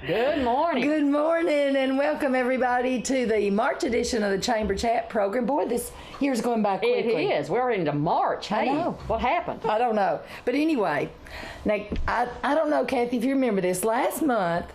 Good morning. Good morning, and welcome everybody to the March edition of the Chamber Chat program. Boy, this year's going by quickly. It is. We're into March. Hey, I know. What happened? I don't know. But anyway, now, I don't know, Kathy, if you remember this. Last month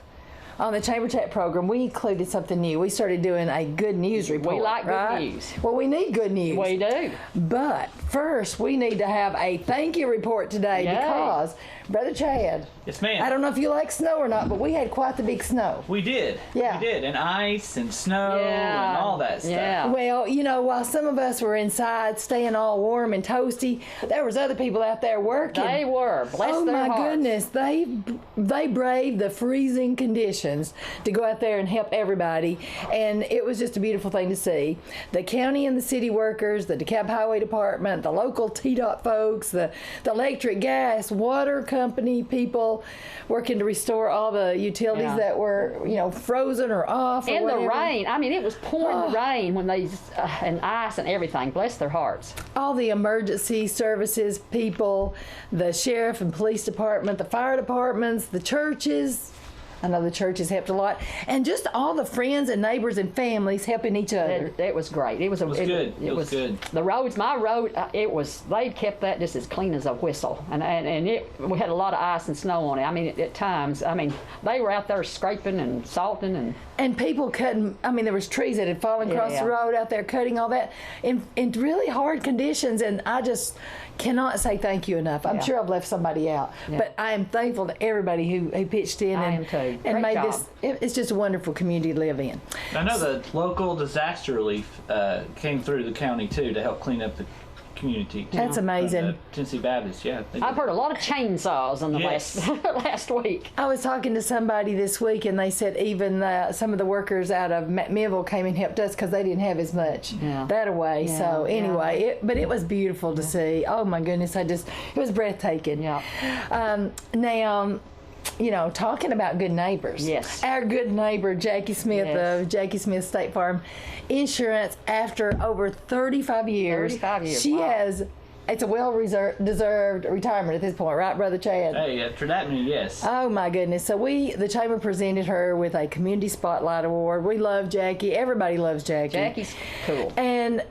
on the Chamber Chat program, we included something new. We started doing a good news report. We like right? good news. Well, we need good news. We do. But first, we need to have a thank you report today Yay. because, Brother Chad. Yes, ma'am. I don't know if you like snow or not, but we had quite the big snow. We did. Yeah. We did. And ice and snow Yeah. and all that stuff. Yeah. Well, you know, while some of us were inside staying all warm and toasty, there was other people out there working. They were. Bless Oh their my hearts. goodness, they braved the freezing conditions to go out there and help everybody, and it was just a beautiful thing to see. The county and the city workers, the DeKalb Highway Department, the local TDOT folks, the electric, gas, water company people working to restore all the utilities Yeah. that were, you know, frozen or off. And or the whatever. rain. I mean, it was pouring the rain when they and ice and everything. Bless their hearts. All the emergency services people, the sheriff and police department, the fire departments, the churches. I know the churches helped a lot, and just all the friends and neighbors and families helping each other. It was great. It was good. It was good. The roads, my road, they kept that just as clean as a whistle, and we had a lot of ice and snow on it. I mean, at times, I mean, they were out there scraping and salting And people cutting, I mean, there was trees that had fallen across Yeah. the road out there cutting all that in really hard conditions, and I just cannot say thank you enough. I'm Yeah. sure I've left somebody out, Yeah. but I am thankful to everybody who pitched in I and, am too. and Great made job. this, it's just a wonderful community to live in. I know the local disaster relief came through the county, too, to help clean up the community. Too. That's amazing. The Tennessee Baptist, yeah. they I've did. heard a lot of chainsaws in the Yes. last week. I was talking to somebody this week, and they said even some of the workers out of Millville came and helped us because they didn't have as much Yeah. that away. Yeah, So yeah. anyway, but it was beautiful to see. Oh my goodness, it was breathtaking. Yeah. Now, you know, talking about good neighbors. Yes. Our good neighbor, Jackie Smith Yes. of Jackie Smith State Farm Insurance, after over 35 years. 35 years, She wow. has, it's a well-deserved retirement at this point, right, Brother Chad? Hey, after that many, yes. Oh my goodness. So the Chamber presented her with a Community Spotlight Award. We love Jackie. Everybody loves Jackie. Jackie's cool. And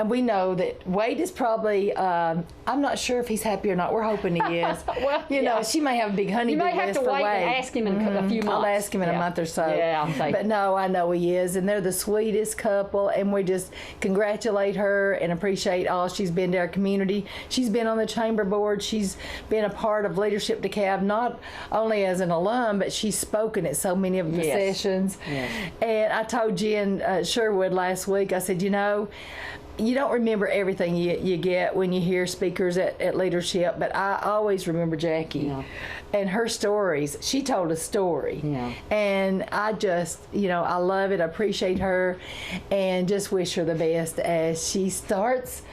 we know that Wade is probably, I'm not sure if he's happy or not. We're hoping he is. Well, you know, yeah. she may have a big honeydew You may have list to for wait Wade. and ask him in a few months. I'll ask him in a Yeah. month or so. Yeah, I'm thinking. But no, I know he is. And they're the sweetest couple. And we just congratulate her and appreciate all she's been to our community. She's been on the Chamber Board. She's been a part of Leadership DeKalb, not only as an alum, but she's spoken at so many of the Yes. sessions. Yes. And I told Jen Sherwood last week, I said, you know, you don't remember everything you get when you hear speakers at leadership, but I always remember Jackie Yeah. and her stories. She told a story. Yeah. And I just, you know, I love it. I appreciate her and just wish her the best as she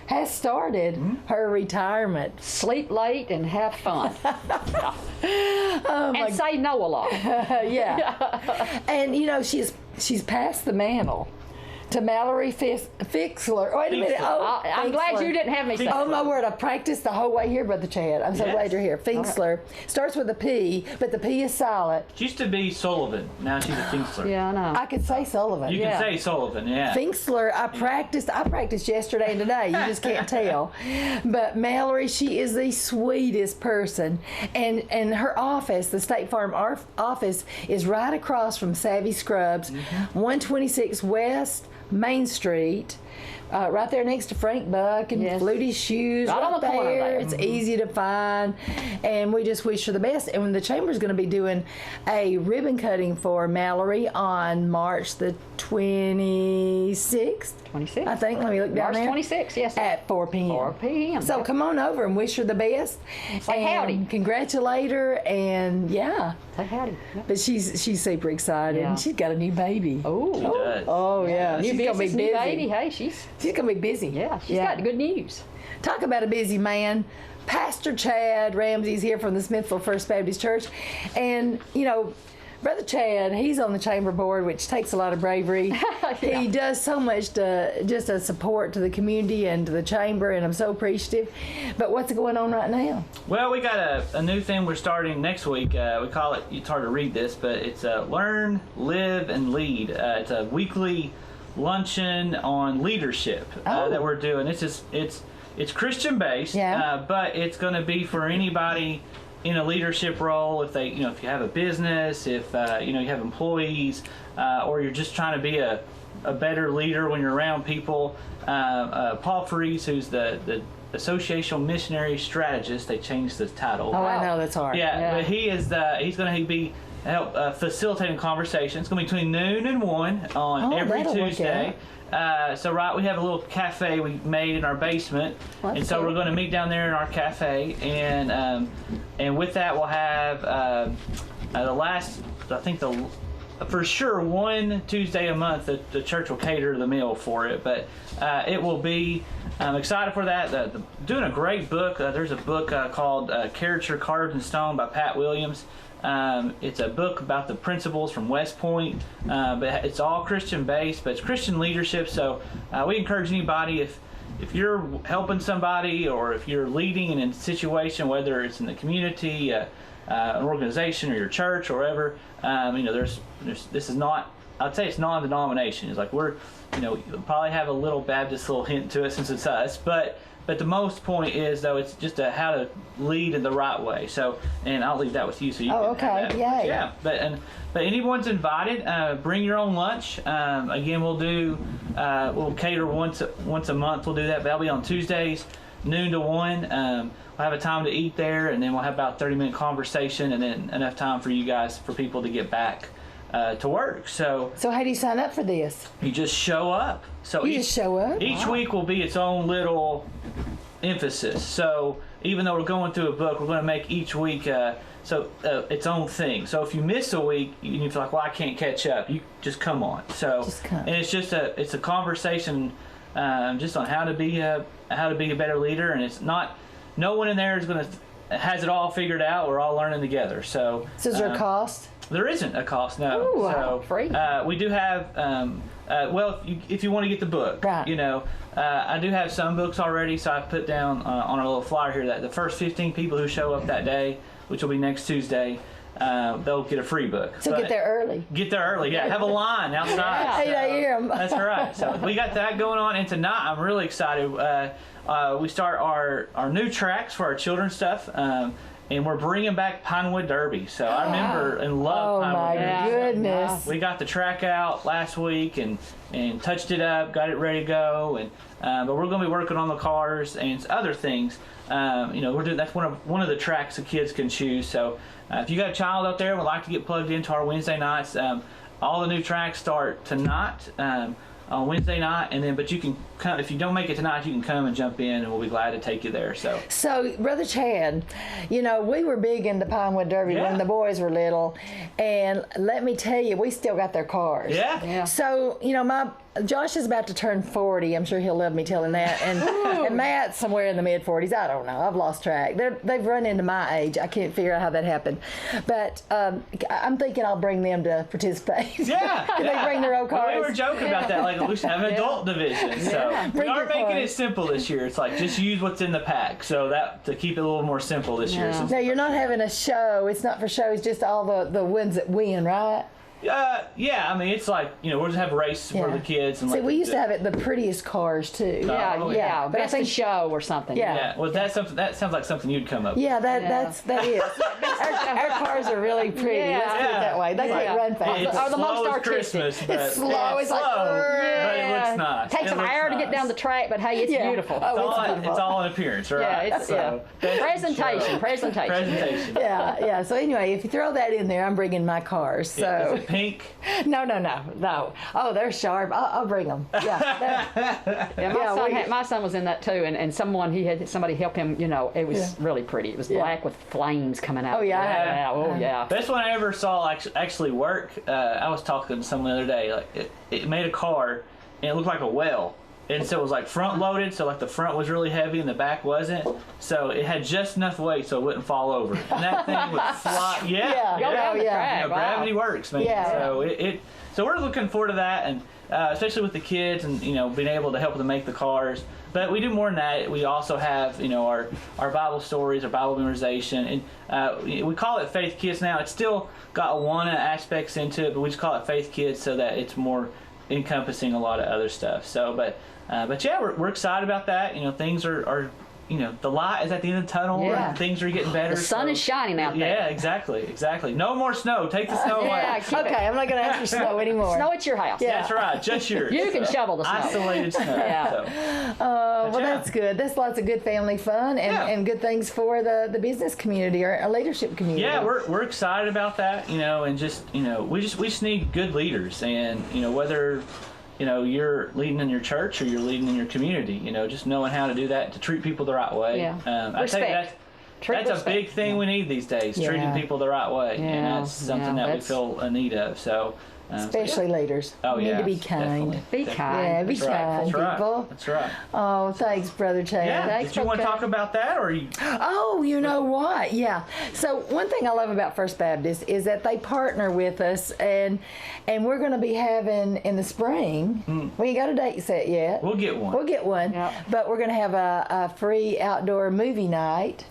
has started her retirement. Sleep late and have fun. And say no a lot. Yeah. And, you know, she's passed the mantle to Mallory Fixler. Wait a minute. Oh, I'm glad Fixler. you didn't have me say Oh my word, I practiced the whole way here, Brother Chad. I'm so Yes. glad you're here. Finksler. Starts with a P, but the P is silent. She used to be Sullivan. Now she's a Finksler. Yeah, I know. I could say Sullivan. You Yeah. can say Sullivan, yeah. Finksler, I practiced yesterday and today. You just can't tell. But Mallory, she is the sweetest person. And her office, the State Farm office, is right across from Savvy Scrubs, 126 West Main Street. Right there next to Frank Buck and Yes. Flutie Shoes. Right on the corner there. It's easy to find. And we just wish her the best. And the Chamber's going to be doing a ribbon cutting for Mallory on March the 26th. 26. I think. Let me look down March there. 26, yes. At 4 p.m. 4 p.m. So come on over and wish her the best. Say and howdy. Congratulate her. And yeah. Say howdy. Yeah. But she's super excited. Yeah. And she's got a new baby. Oh. She does. Oh, yeah. New She's going to be business, busy. new baby. Hey, she's She's going to be busy. she's got good news. Talk about a busy man. Pastor Chad Ramsey's here from the Smithville First Baptist Church. And, you know, Brother Chad, he's on the chamber board, which takes a lot of bravery. Yeah. He does so much to just a support to the community and to the chamber, and I'm so appreciative. But what's going on right now? Well, we got a new thing we're starting next week. We call it, it's hard to read this, but it's Learn, Live, and Lead. It's a weekly luncheon on leadership that we're doing. It's Christian based, but it's going to be for anybody in a leadership role. If they, if you have a business, if you have employees, or you're just trying to be a better leader when you're around people. Paul Freese, who's the Associational Missionary Strategist, they changed the title. Oh, I know, that's hard. Yeah, but he's going to be help facilitating conversation. It's going to be between noon and 1 on every Tuesday. So we have a little cafe we made in our basement, and so we're going to meet down there in our cafe, and with that we'll have for sure one Tuesday a month the church will cater the meal for it, but it will be. I'm excited for that. Doing a great book. There's a book called Character Carved in Stone by Pat Williams. It's a book about the principles from West Point, but it's all Christian based, but it's Christian leadership. So we encourage anybody, if you're helping somebody or if you're leading in a situation, whether it's in the community, an organization, or your church, or wherever, this is not. I'd say it's non-denomination. It's like we'll probably have a little Baptist little hint to it since it's us, but the most point is, though, it's just how to lead in the right way. So, and I'll leave that with you, so you can have that. Yeah. But anyone's invited. Bring your own lunch. Again, we'll cater once a month. We'll do that. But that'll be on Tuesdays, noon to 1. We'll have a time to eat there, and then we'll have about 30-minute conversation, and then enough time for people to get back to work. So how do you sign up for this? You just show up. So just show up? Each week will be its own little emphasis. So even though we're going through a book, we're going to make each week its own thing. So if you miss a week, you feel like, well, I can't catch up. You just come on. So just come. And it's a conversation just on how to be a better leader, and it's not. No one in there has it all figured out. We're all learning together. So is there a cost? There isn't a cost, no. Ooh, so free. We do have, if you want to get the book, right. I do have some books already, so I put down on a little flyer here that the first 15 people who show up that day, which will be next Tuesday, they'll get a free book. So get there early. Get there early, yeah. Have a line outside. 8 a.m. That's right. So we got that going on, and tonight I'm really excited. We start our new tracks for our children's stuff. And we're bringing back Pinewood Derby. So I remember and love Pinewood Derby. Oh, my goodness. We got the track out last week and touched it up, got it ready to go. But we're going to be working on the cars and other things. We're doing that's one of the tracks the kids can choose. So if you got a child out there and would like to get plugged into our Wednesday nights, all the new tracks start tonight. On Wednesday night, but you can come if you don't make it tonight. You can come and jump in, and we'll be glad to take you there. So Brother Chad, we were big into Pinewood Derby when the boys were little, and let me tell you, we still got their cars. Yeah. So Josh is about to turn 40. I'm sure he'll love me telling that. And Matt's somewhere in the mid 40s. I don't know. I've lost track. They've run into my age. I can't figure out how that happened. But I'm thinking I'll bring them to participate. Yeah. They bring their own cars. Well, we were joking about that. Like, we should have an adult division. So we are making it simple this year. It's like just use what's in the pack. So to keep it a little more simple this year. No, you're not having a show. It's not for show. It's just all the ones that win, right? Yeah, I mean, it's like, we'll just have a race for the kids. And see, we used to have the prettiest cars, too. Yeah. But I think show or something. Yeah. Well, that sounds like something you'd come up with. Yeah, that is. Our cars are really pretty. Let's put it that way. They can't run fast. It's Or the most slow as artistic. Christmas, but It's slow. It's like, but it looks nice. Takes an hour to get down the track, but hey, it's beautiful. It's all in appearance, right? Yeah, Presentation. Yeah. So anyway, if you throw that in there, I'm bringing my cars. So. Yeah, is it pink? No. Oh, they're sharp. I'll bring them. Yeah. My son was in that too, and somebody help him. It was really pretty. It was black with flames coming out. Oh yeah. Yeah. Best one I ever saw actually work. I was talking to someone the other day. Like it made a car, and it looked like a well. And so it was like front loaded, so like the front was really heavy and the back wasn't. So it had just enough weight so it wouldn't fall over. And that thing would fly. Yeah. Go down the yeah. track. You know, Wow. gravity works, man. Yeah. So so we're looking forward to that, and especially with the kids, and being able to help them make the cars. But we do more than that. We also have our Bible stories, our Bible memorization, and we call it Faith Kids now. It's still got Awana aspects into it, but we just call it Faith Kids so that it's more encompassing a lot of other stuff. So, but yeah, we're excited about that. Things are the light is at the end of the tunnel. Yeah. And things are getting better. The sun is shining out there. Yeah, exactly. No more snow. Take the snow away. Yeah, keep it. Okay, I'm not going to ask for snow anymore. Snow at your house. Yeah. That's right, just yours. You can shovel the snow. Isolated snow. Yeah. So. Well, yeah. that's good. That's lots of good family fun and good things for the business community or our leadership community. Yeah, we're excited about that, and just we just need good leaders, and whether you're leading in your church or you're leading in your community, just knowing how to do that, to treat people the right way. Yeah. I tell you that's Respect. a big thing we need these days, treating people the right way, and Yeah. that's something Yeah, that we feel a need of. So. Especially leaders. Oh, Need yeah, to be kind. definitely. Be kind. Yeah, be That's right. kind, That's right. people. That's right. Oh, thanks, Brother Chad. Yeah. Thanks, Did you want to Brother talk about that, or you? Oh, you know what? Yeah. So one thing I love about First Baptist is that they partner with us, and we're going to be having in the spring. We ain't got a date set yet. We'll get one. We'll get one. Yep. But we're going to have a free outdoor movie night.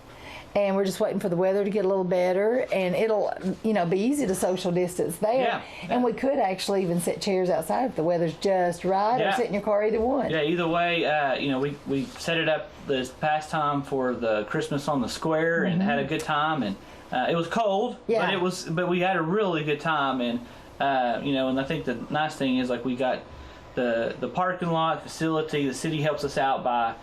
And we're just waiting for the weather to get a little better, and it'll, be easy to social distance there. Yeah. And we could actually even set chairs outside if the weather's just right, or Yeah. sit in your car, either one. Yeah, either way, we set it up this past time for the Christmas on the Square and had a good time, and it was cold, Yeah. but we had a really good time, and and I think the nice thing is we got the parking lot facility. The city helps us out by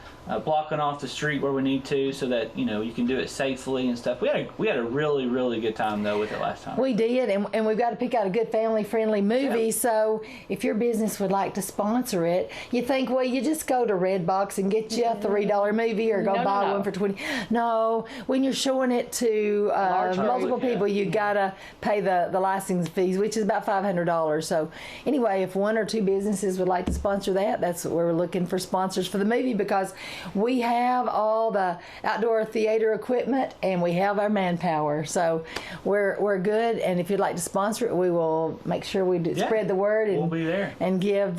blocking off the street where we need to, so that you can do it safely and stuff. We had a really, really good time though with it last time. We did, and we've got to pick out a good family-friendly movie. Yeah. So if your business would like to sponsor it, you think, well, you just go to Redbox and get you a $3 movie, or go No, buy no. one for $20. No, when you're showing it to Large multiple group, yeah. people, you gotta pay the license fees, which is about $500. So anyway, if one or two businesses would like to sponsor that, that's what we're looking for, sponsors for the movie, because we have all the outdoor theater equipment and we have our manpower, so we're good. And if you'd like to sponsor it, we will make sure we Yeah. spread the word, and We'll be there. and give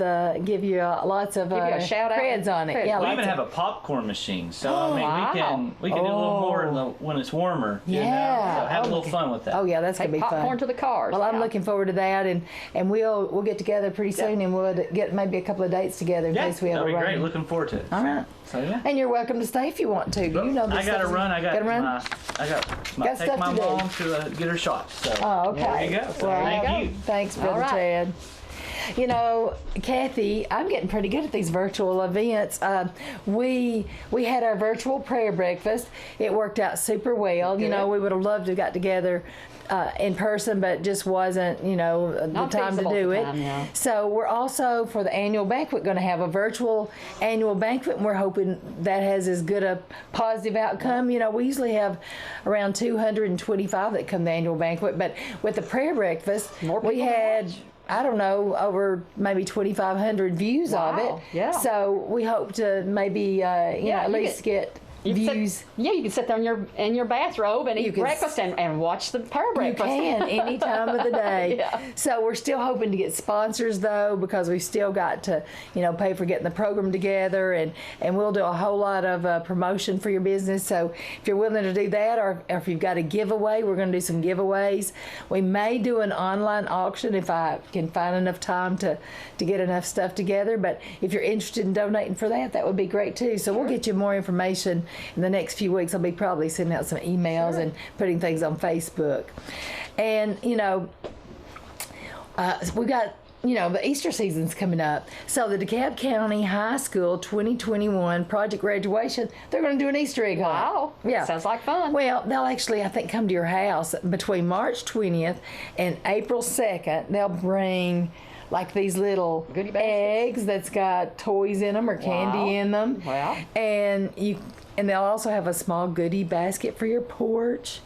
you lots of you a shout out. creds on it. Creds. Yeah, We lots even of- have a popcorn machine, so I mean Wow. we can do a little more Oh. when it's warmer. Yeah. So have a Oh, little fun with that. Oh yeah, that's Take gonna be popcorn fun. to the cars. Well, I'm Yeah. looking forward to that, and we'll get together pretty soon, and we'll get maybe a couple of dates together in Yeah, case we have that'll a be rain. great. Looking forward to it. All right. So yeah. And you're welcome to stay if you want to. You know this I got to stuff. run. I got Gotta run? my Got take stuff my to do. mom to get her shot. So Oh, okay. there you go. So Well, thank you. Thanks, Brother All right. Chad. Kathy, I'm getting pretty good at these virtual events. We had our virtual prayer breakfast. It worked out super well. Good. We would have loved to have got together in person, but just wasn't, the Not time to feasible do at it. the time, yeah. So we're also, for the annual banquet, going to have a virtual annual banquet, and we're hoping that has as good a positive outcome. We usually have around 225 that come to the annual banquet, but with the prayer breakfast, More we people to had, watch. I don't know, over maybe 2,500 views of it. Wow, yeah. So we hope to maybe, at you least get You can views. sit, you can sit there in your bathrobe and You eat can breakfast and watch the prayer You breakfast. can any time of the day. Yeah. So we're still hoping to get sponsors though, because we've still got to, pay for getting the program together, and we'll do a whole lot of promotion for your business. So if you're willing to do that, or if you've got a giveaway, we're going to do some giveaways. We may do an online auction if I can find enough time to get enough stuff together. But if you're interested in donating for that, that would be great too. So we'll get you more information in the next few weeks. I'll be probably sending out some emails and putting things on Facebook. And, we got, the Easter season's coming up. So the DeKalb County High School 2021 project graduation, they're going to do an Easter egg hunt. Wow. Yeah. Sounds like fun. Well, they'll actually, I think, come to your house between March 20th and April 2nd. They'll bring like these little Goodie baskets? eggs that's got toys in them or candy Wow. in them. Wow. And they'll also have a small goodie basket for your porch.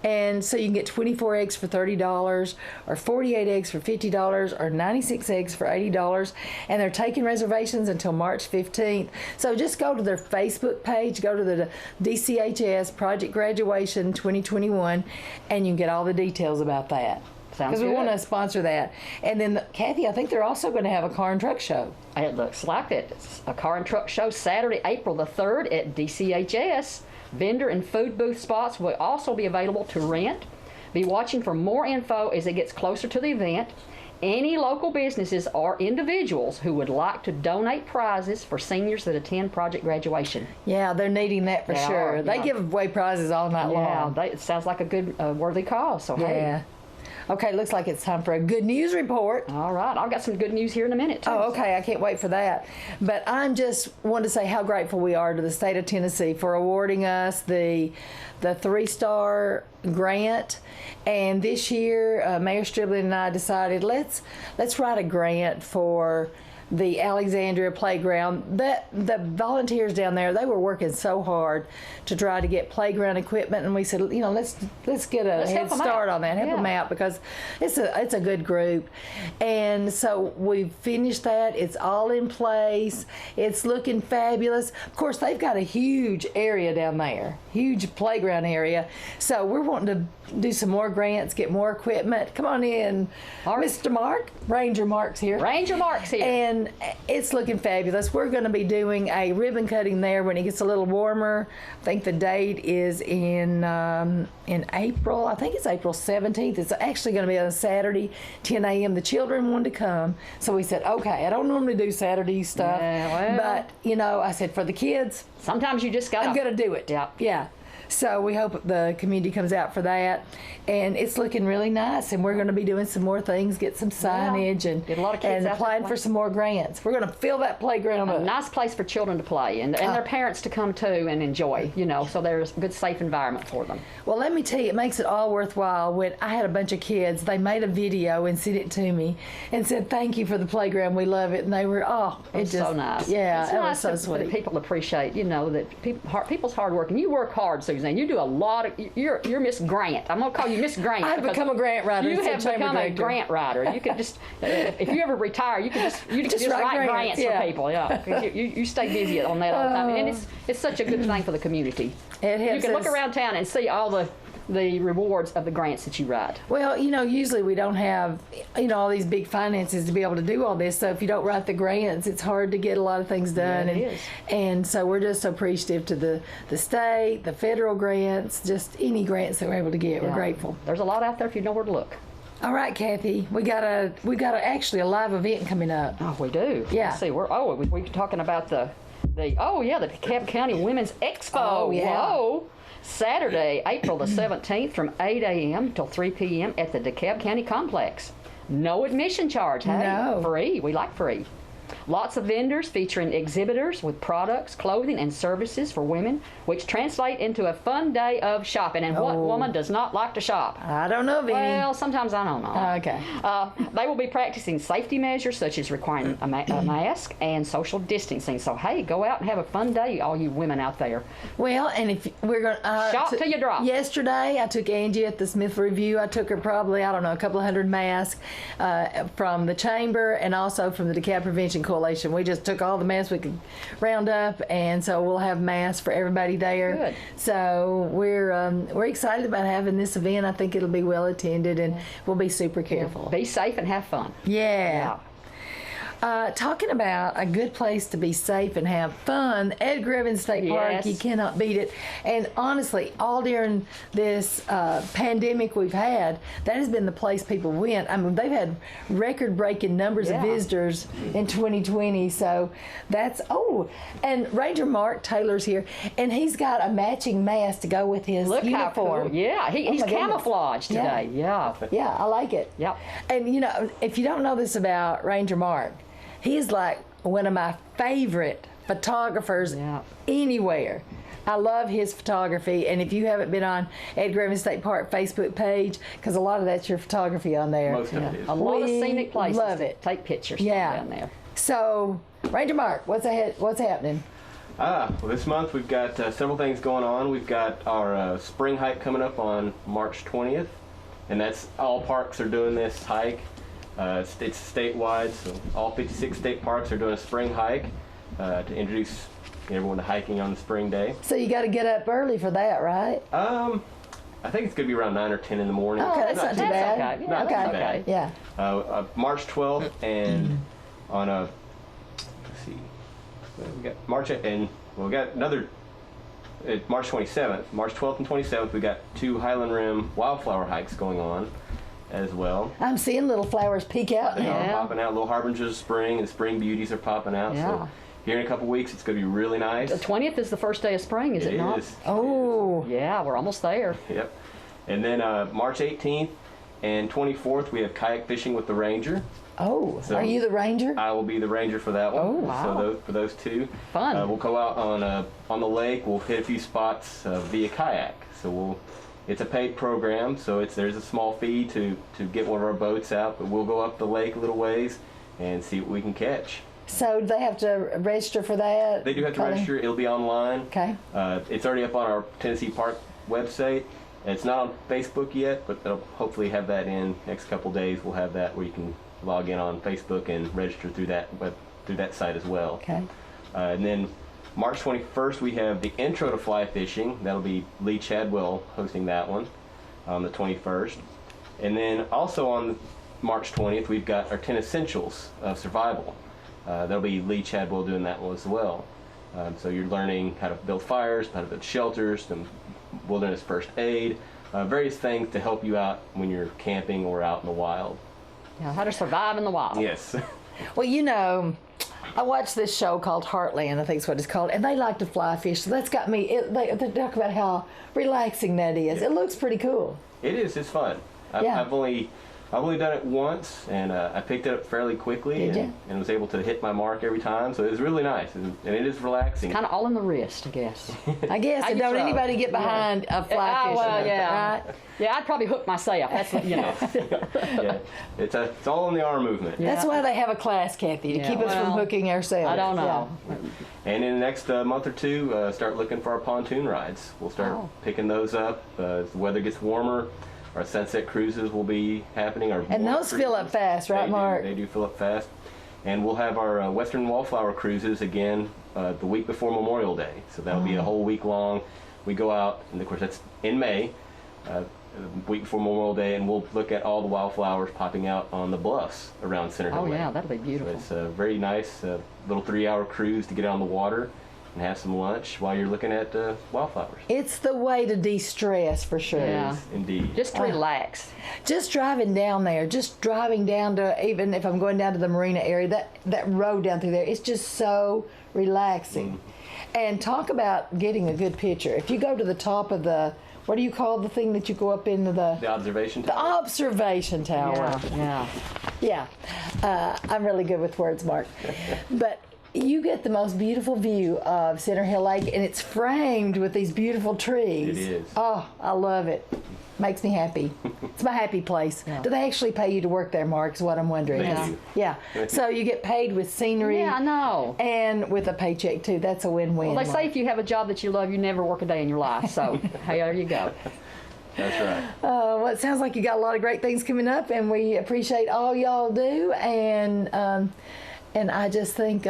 And so you can get 24 eggs for $30, or 48 eggs for $50, or 96 eggs for $80. And they're taking reservations until March 15th. So just go to their Facebook page, go to the DCHS Project Graduation 2021, and you can get all the details about that. Sounds Because we good. want to sponsor that. And then, Kathy, I think they're also going to have a car and truck show. It looks like it. It's a car and truck show Saturday, April the 3rd at DCHS. Vendor and food booth spots will also be available to rent. Be watching for more info as it gets closer to the event. Any local businesses or individuals who would like to donate prizes for seniors that attend project graduation. Yeah, they're needing that for They sure. are, They yeah. give away prizes all night long. Yeah, it sounds like a good, worthy cause. So, hey. Yeah. Okay, looks like it's time for a good news report. All right, I've got some good news here in a minute, too. Oh, okay. I can't wait for that. But I'm just want to say how grateful we are to the state of Tennessee for awarding us the 3-star grant. And this year, Mayor Striblin and I decided let's write a grant for the Alexandria playground. The volunteers down there, they were working so hard to try to get playground equipment, and we said, let's get a Let's head help 'em start out. on that, help Yeah. them out, because it's a good group. And so we finished that. It's all in place. It's looking fabulous. Of course, they've got a huge area down there, huge playground area. So we're wanting to do some more grants, get more equipment. Come on in, Mark. Mr. Mark. Ranger Mark's here. Ranger Mark's here. And it's looking fabulous. We're going to be doing a ribbon cutting there when it gets a little warmer. I think the date is in April. I think it's April 17th. It's actually going to be on a Saturday, 10 a.m. The children wanted to come, so we said, okay. I don't normally do Saturday stuff, Yeah, well. but I said for the kids, Sometimes you just got I'm going to do it. Yeah. Yeah. So we hope the community comes out for that, and it's looking really nice. And we're going to be doing some more things, get some signage, and Get a lot of kids and out there applying for playing. some more grants. We're going to fill that playground A up. nice place for children to play and their parents to come too and enjoy, so there's a good, safe environment for them. Well, let me tell you, it makes it all worthwhile. When I had a bunch of kids, they made a video and sent it to me and said, "Thank you for the playground. We love it." And they were, It's so nice. Yeah, it's it nice was so for sweet. people to appreciate, that people's hard work. And you work hard, Suzanne. You do a lot of. You're Miss Grant. I'm gonna call you Miss Grant. I've because become a grant writer. You instead have of chamber become a director. grant writer. You could just, if you ever retire, you can just write grants yeah. for people. Yeah, 'cause you stay busy on that all the time, and it's such a good thing for the community. It You helps can look us- around town and see all the rewards of the grants that you write. Well, usually we don't have, all these big finances to be able to do all this. So if you don't write the grants, it's hard to get a lot of things done. Yeah, it and, is. and so we're just appreciative to the state, the federal grants, just any grants that we're able to get. We're Yeah. grateful. There's a lot out there if you know where to look. All right, Kathy, we got actually a live event coming up. Oh, we do. Yeah. Let's see. We're talking about the DeKalb County Women's Expo. Oh, yeah. Whoa. Saturday, April the 17th from 8 a.m. till 3 p.m. at the DeKalb County Complex. No admission charge, hey? No. Free. We like free. Lots of vendors featuring exhibitors with products, clothing, and services for women, which translate into a fun day of shopping. And what woman does not like to shop? I don't know of any. Well, sometimes I don't know. Okay. They will be practicing safety measures such as requiring a mask and social distancing. So, hey, go out and have a fun day, all you women out there. Well, and if we're going to Shop till you drop. Yesterday, I took Angie at the Smith Review. I took her probably, I don't know, a couple of hundred masks from the chamber and also from the DeKalb Prevention Coalition. We just took all the masks we could round up, and so we'll have masks for everybody there. Good. So we're excited about having this event. I think it'll be well attended, and we'll be super careful. Be safe and have fun. Yeah. Talking about a good place to be safe and have fun, Ed Griffin State Park, Yes. you cannot beat it. And honestly, all during this pandemic we've had, that has been the place people went. I mean, they've had record-breaking numbers of Yeah. visitors in 2020. So that's, and Ranger Mark Taylor's here, and he's got a matching mask to go with his Look uniform. how cool. Yeah, he's my goodness. camouflaged Yeah. today. Yeah. Yeah, I like it. Yep. And if you don't know this about Ranger Mark, he's like one of my favorite photographers Yeah. anywhere. I love his photography, and if you haven't been on Ed Griffin State Park Facebook page, because a lot of that's your photography on there. Most of it is. A lot of We scenic places love to it. take pictures Yeah. down there. So, Ranger Mark, what's happening? Well, this month we've got several things going on. We've got our spring hike coming up on March 20th, and that's all parks are doing this hike. It's statewide, so all 56 state parks are doing a spring hike to introduce everyone to hiking on the spring day. So you got to get up early for that, right? I think it's going to be around 9 or 10 in the morning. Oh, that's not too bad. Okay. Not Okay. too bad. Yeah. March 12th and on a, let's see, we got we got another, March 27th. March 12th and 27th, we got 2 Highland Rim wildflower hikes going on as well. I'm seeing little flowers peek out They now. are popping out, little harbingers of spring, and spring beauties are popping out. Yeah. So here in a couple weeks, it's going to be really nice. The 20th is the first day of spring, is it not? is. Oh. Yeah, we're almost there. Yep. And then March 18th and 24th, we have kayak fishing with the Ranger. Oh. So Are you the ranger? I will be the ranger for that one. Oh, wow. So for those 2, Fun. we'll go out on the lake. We'll hit a few spots via kayak. So it's a paid program. So there's a small fee to get one of our boats out, but we'll go up the lake a little ways and see what we can catch. So do they have to register for that? They do have to Colleen? register. It'll be online. Okay. It's already up on our Tennessee Park website. It's not on Facebook yet, but they'll hopefully have that in next couple days. We'll have that where you can log in on Facebook and register through that site as well. Okay. And then March 21st, we have the Intro to Fly Fishing. That'll be Lee Chadwell hosting that one on the 21st. And then also on March 20th, we've got our 10 Essentials of Survival. That'll be Lee Chadwell doing that one as well. So you're learning how to build fires, how to build shelters, some wilderness first aid, various things to help you out when you're camping or out in the wild. Yeah, how to survive in the wild. Yes. Well, you know, I watched this show called Heartland, I think is what it's called, and they like to fly fish. So that's got me. They talk about how relaxing that is. It looks pretty cool. It is. It's fun. I've only done it once, and I picked it up fairly quickly. Did you? And was able to hit my mark every time. So it was really nice, and it is relaxing. Kind of all in the wrist, I guess. I guess. And don't so. anybody get behind a fly Oh, fishing. well, yeah. Right? Yeah, I'd probably hook myself. That's you know. Yeah, it's all in the arm movement. Yeah. That's why they have a class, Kathy, to Yeah, keep us from well, hooking ourselves. I don't know. And in the next month or 2, start looking for our pontoon rides. We'll start picking those up as the weather gets warmer. Our sunset cruises will be happening. And those fill up fast, right, Mark? They do fill up fast. And we'll have our Western Wallflower cruises again the week before Memorial Day. So that'll be a whole week long. We go out, and of course that's in May, week before Memorial Day, and we'll look at all the wildflowers popping out on the bluffs around Center Hill Oh Lake. yeah, that'll be So beautiful. it's a very nice little 3-hour cruise to get out on the water and have some lunch while you're looking at wildflowers. It's the way to de-stress for sure. Yeah. Yes, indeed. Just to relax. Just driving down there, just driving down to, even if I'm going down to the marina area, that road down through there, it's just so relaxing. And talk about getting a good picture. If you go to the top of the, what do you call the thing that you go up into The observation the tower. observation tower. Yeah. I'm really good with words, Mark. But you get the most beautiful view of Center Hill Lake, and it's framed with these beautiful trees. It is. Oh, I love it. Makes me happy. It's my happy place. Yeah. Do they actually pay you to work there, Mark, is what I'm wondering. They do. Yeah. So you get paid with scenery Yeah, I know. and with a paycheck, too. That's a win-win. Well, they say if you have a job that you love, you never work a day in your life. So, hey, there you go. That's right. Well, it sounds like you got a lot of great things coming up, and we appreciate all y'all do. And I just think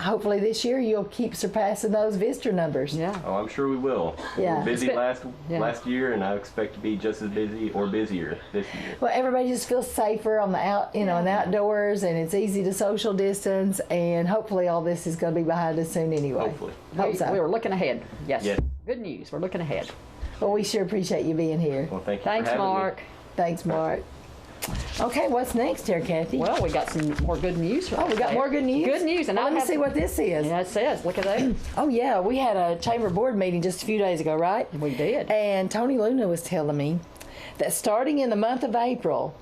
hopefully this year you'll keep surpassing those visitor numbers. Yeah. Oh, I'm sure we will. Yeah. We were busy It's been- last year, and I expect to be just as busy or busier this year. Well, everybody just feels safer on the in the outdoors, and it's easy to social distance. And hopefully all this is going to be behind us soon anyway. Hopefully. Hope so. We were looking ahead. Yes. Yes. Good news. We're looking ahead. Well, we sure appreciate you being here. Well, thank you Thanks, for having Mark. me. Thanks, Mark. Okay, what's next here, Kathy? Well, we got some more good news. Oh, we got more good news? Good news. And Well, I let me have- see what this is. Yeah, it says. Look at that. Oh, yeah, we had a chamber board meeting just a few days ago, right? We did. And Tony Luna was telling me that starting in the month of April,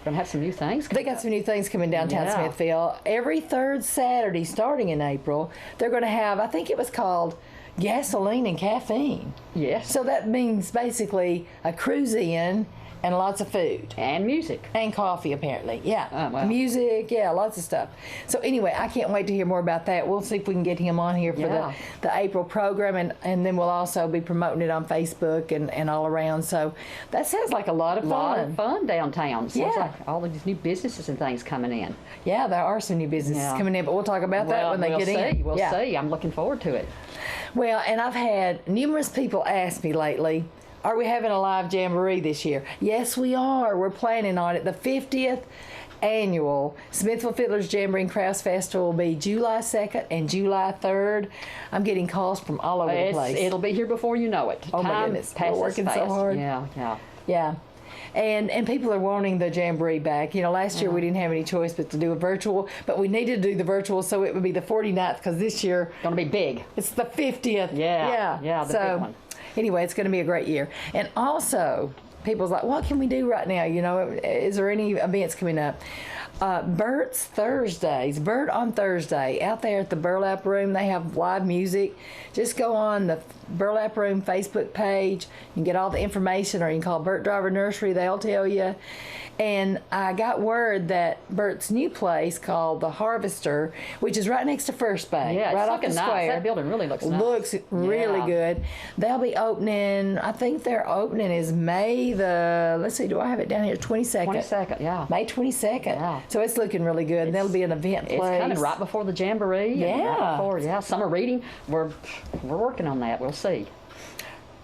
Gonna have some new things. they got some new things coming downtown Yeah. Smithville. Every third Saturday, starting in April, they're going to have, I think it was called gasoline and caffeine. Yes. So that means basically a cruise in and lots of food. And music. And coffee, apparently. Yeah. Oh, wow. Music, yeah, lots of stuff. So anyway, I can't wait to hear more about that. We'll see if we can get him on here for Yeah. the April program, and then we'll also be promoting it on Facebook and all around. So that sounds like a lot of A fun. lot of fun downtown. Sounds Yeah. like all of these new businesses and things coming in. Yeah, there are some new businesses Yeah. coming in, but we'll talk about that when they we'll get see. in. We'll Yeah. see. I'm looking forward to it. Well, and I've had numerous people ask me lately, are we having a live jamboree this year? Yes, we are. We're planning on it. The 50th annual Smithville Fiddlers Jamboree and Crafts Festival will be July 2nd and July 3rd. I'm getting calls from all over the place. It'll be here before you know it. Oh, my Time goodness. We're passes working so fast. hard. Yeah, yeah. Yeah. And people are wanting the jamboree back. You know, last year we didn't have any choice but to do a virtual, but we needed to do the virtual, so it would be the 49th, because this year Gonna be big. it's the 50th. Yeah, the so, big one. Anyway, it's going to be a great year. And also, people's like, what can we do right now? You know, is there any events coming up? Bert's Thursdays, Bert on Thursday, out there at the Burlap Room, they have live music. Just go on the Burlap Room Facebook page. You can get all the information, or you can call Bert Driver Nursery. They'll tell you. And I got word that Bert's new place called the Harvester, which is right next to First Bay, Yeah, it's right off looking the nice. square. That building really looks nice. Looks really Yeah. good. They'll be opening, I think their opening is May the, let's see, do I have it down here? 22nd. 22nd, yeah. May 22nd. Yeah. So it's looking really good. And that'll be an event place. It's coming right before the jamboree. and Yeah. Right before, summer reading. We're working on that. We'll see.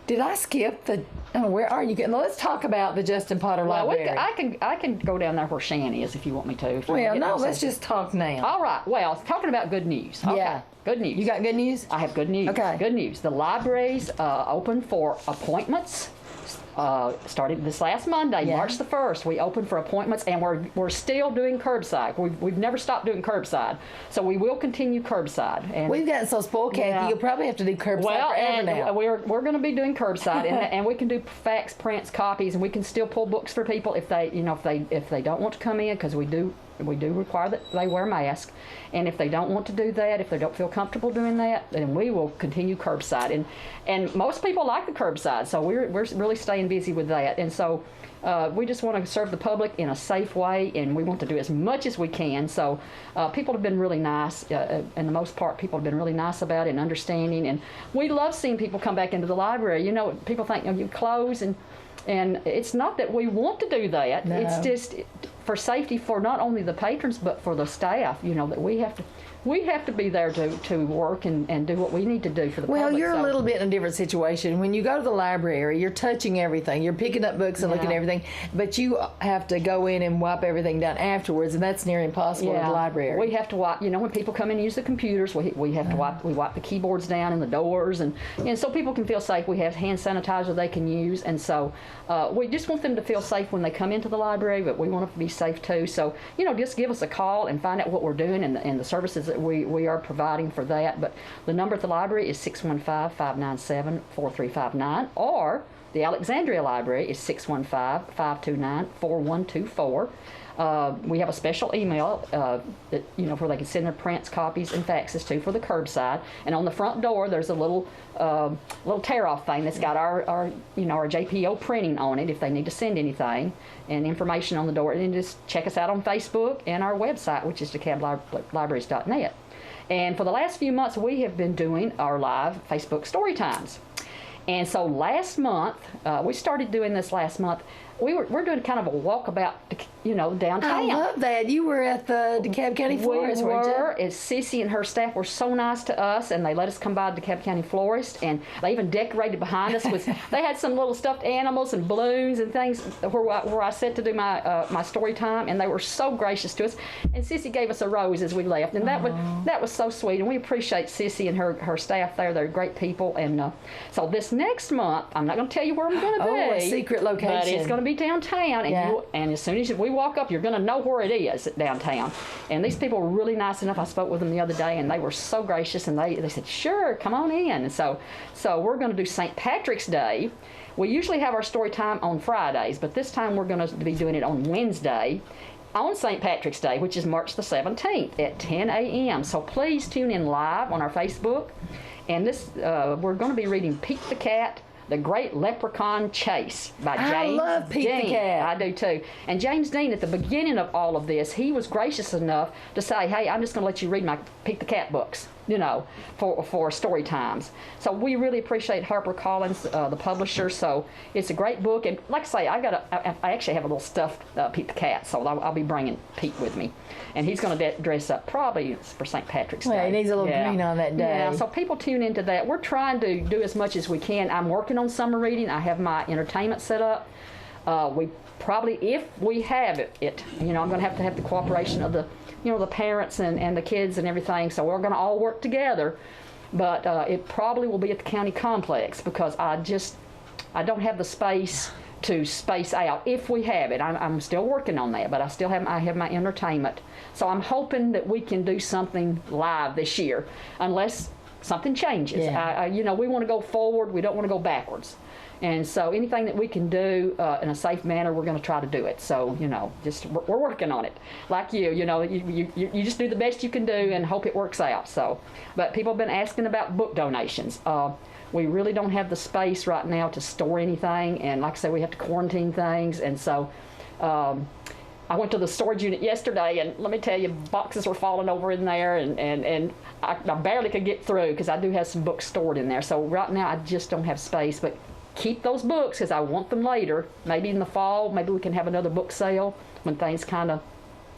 Did I skip the, oh, where are you? Now let's talk about the Justin Potter Well, Library. I can go down there where Shan is if you want me to. if you Well, wanna get no, more let's sense. just talk now. All right. Well, talking about good news. Okay. Yeah. Good news. You got good news? I have good news. Okay. Good news. The library's open for appointments. Started this last Monday, Yeah. March the 1st. We opened for appointments, and we're still doing curbside. We've never stopped doing curbside, so we will continue curbside. And We've gotten so spoiled, Kathy. Yeah. You'll probably have to do curbside well, forever and now. we're going to be doing curbside, and we can do fax, prints, copies, and we can still pull books for people if they don't want to come in, because we do require that they wear a mask. And if they don't want to do that, if they don't feel comfortable doing that, then we will continue curbside. And most people like the curbside, so we're really staying busy with that. And so we just want to serve the public in a safe way, and we want to do as much as we can. So people have been really nice, and the most part, people have been really nice about it and understanding. And we love seeing people come back into the library. You know, people think, you close, and it's not that we want to do that. No. It's just for safety for not only the patrons but for the staff. You know, that we have to be there to work and do what we need to do for the Well, public. you're a So- little bit in a different situation. When you go to the library, you're touching everything. You're picking up books and looking at Yeah. everything, but you have to go in and wipe everything down afterwards, and that's near impossible at the library. We have to wipe, when people come in and use the computers, we have to wipe the keyboards down and the doors, and so people can feel safe. We have hand sanitizer they can use, and so we just want them to feel safe when they come into the library, but we want them to be safe too. So, just give us a call and find out what we're doing and the services that we are providing for that. But the number at the library is 615-597-4359, or the Alexandria Library is 615-529-4124. We have a special email that where they can send their prints, copies, and faxes to for the curbside. And on the front door, there's a little tear-off thing that's got our JPO printing on it if they need to send anything, and information on the door. And just check us out on Facebook and our website, which is DeKalblibraries.net. And for the last few months, we have been doing our live Facebook story times. And so last month, we started doing this last month. We're doing kind of a walkabout, downtown. I love that. You were at the DeKalb County Florist, We weren't you? were, and Sissy and her staff were so nice to us, and they let us come by the DeKalb County Florist, and they even decorated behind us with, they had some little stuffed animals and balloons and things where I sat to do my story time, and they were so gracious to us. And Sissy gave us a rose as we left, and that was so sweet, and we appreciate Sissy and her staff there. They're great people. And so this next month, I'm not going to tell you where I'm going to be. Oh, a secret location. But it's going to be downtown, and Yeah. and as soon as we walk up, you're going to know where it is downtown. And these people were really nice enough. I spoke with them the other day, and they were so gracious, and they said, sure, come on in. And so we're going to do St. Patrick's Day. We usually have our story time on Fridays, but this time we're going to be doing it on Wednesday on St. Patrick's Day, which is March the 17th at 10 a.m. So please tune in live on our Facebook. And this we're going to be reading Pete the Cat The Great Leprechaun Chase by James I love Pete the Dean. Cat. I do too. And James Dean, at the beginning of all of this, he was gracious enough to say, hey, I'm just going to let you read my Pete the Cat books, you know, for story times. So we really appreciate HarperCollins, the publisher. So it's a great book. And like I say, I actually have a little stuffed Pete the Cat, so I'll be bringing Pete with me. And he's going to dress up probably for St. Patrick's Day. Well, he needs a little green on that day. Yeah, so people tune into that. We're trying to do as much as we can. I'm working on summer reading. I have my entertainment set up. We probably, if we have it, you know, I'm going to have the cooperation of the, you know, the parents and the kids and everything. So we're going to all work together. But it probably will be at the county complex because I don't have the space to space out if we have it. I'm still working on that, but I have my entertainment. So I'm hoping that we can do something live this year, unless something changes. Yeah. You know, we want to go forward. We don't want to go backwards. And so anything that we can do in a safe manner, we're going to try to do it. So, you know, just we're working on it. Like you know, you just do the best you can do and hope it works out. So, but people have been asking about book donations. We really don't have the space right now to store anything, and like I said, we have to quarantine things, and so I went to the storage unit yesterday, and let me tell you, boxes were falling over in there, and I barely could get through because I do have some books stored in there. So right now I just don't have space, but keep those books because I want them later. Maybe in the fall, maybe we can have another book sale when things kind of,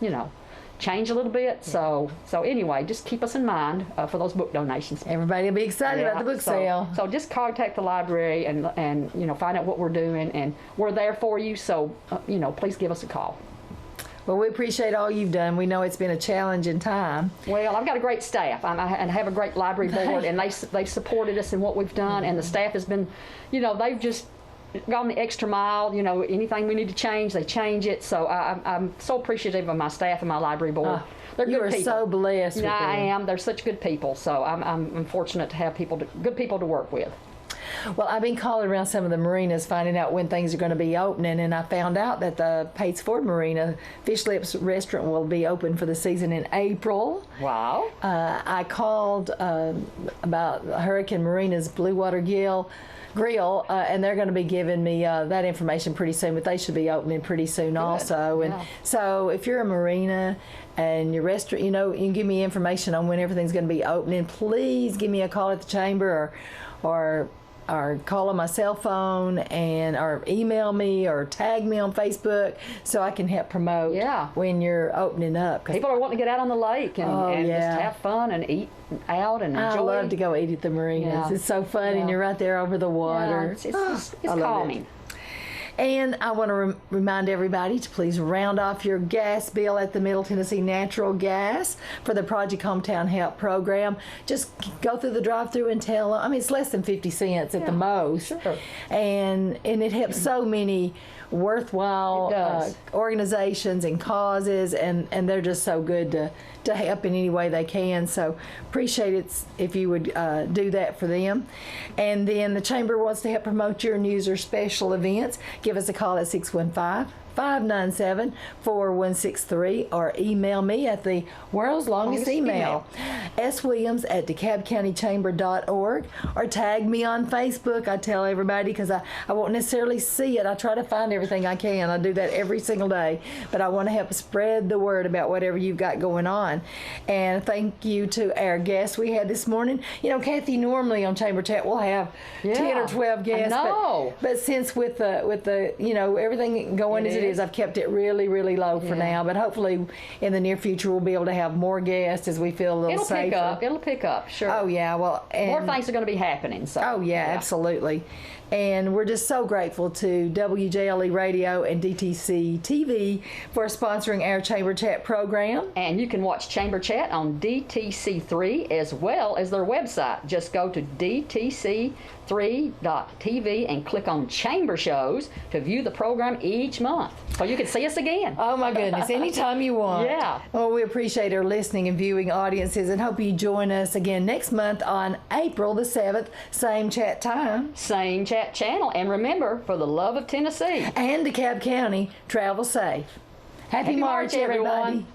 you know, change a little bit. So anyway, just keep us in mind for those book donations. Everybody will be excited about the book sale. So just contact the library and you know, find out what we're doing, and we're there for you. So you know, please give us a call. Well, we appreciate all you've done. We know it's been a challenging time. Well, I've got a great staff. I have a great library board, and they've supported us in what we've done, and the staff has been, you know, they've just gone the extra mile. You know, anything we need to change, they change it. So I'm so appreciative of my staff and my library board. They're You good are people. so blessed with I them. am. They're such good people. So I'm fortunate to have good people to work with. Well, I've been calling around some of the marinas, finding out when things are going to be opening, and I found out that the Pates Ford Marina Fish Lips Restaurant will be open for the season in April. Wow. I called about Hurricane Marina's Blue Water Grill, and they're going to be giving me that information pretty soon, but they should be opening pretty soon also. And so if you're a marina and your restaurant, you know, you can give me information on when everything's going to be opening, please give me a call at the chamber or call on my cell phone or email me or tag me on Facebook so I can help promote when you're opening up. People are wanting to get out on the lake and just have fun and eat out and enjoy. I love to go eat at the marinas. Yeah. It's so fun, and you're right there over the water. Yeah, it's calming. And I want to remind everybody to please round off your gas bill at the Middle Tennessee Natural Gas for the Project Hometown Help program. Just go through the drive-through and tell them. I mean, it's less than 50 cents at the most. Sure. And it helps so many worthwhile organizations and causes, and they're just so good to help in any way they can. So appreciate it if you would do that for them. And then the chamber wants to help promote your news or special events. Give us a call at 615-597-4163 or email me at the world's longest email, swilliams@DeKalbCountyChamber.org, or tag me on Facebook. I tell everybody because I won't necessarily see it. I try to find everything I can. I do that every single day, but I want to help spread the word about whatever you've got going on. And thank you to our guests we had this morning. You know, Kathy, normally on Chamber Chat we'll have 10 or 12 guests. I know. But since with the you know, everything going as it is, I've kept it really, really low for now. But hopefully in the near future we'll be able to have more guests as we feel a little safer. It'll pick up, sure. Oh yeah, well, more things are going to be happening. So. Oh yeah, absolutely. And we're just so grateful to WJLE Radio and DTC TV for sponsoring our Chamber Chat program. And you can watch Chamber Chat on DTC3 as well as their website. Just go to DTC3.tv and click on Chamber Shows to view the program each month. So you can see us again. Oh my goodness, anytime you want. Yeah. Well, we appreciate our listening and viewing audiences and hope you join us again next month on April the 7th, same chat time. Same chat channel. And remember, for the love of Tennessee and DeKalb County, travel safe. Happy March, everybody.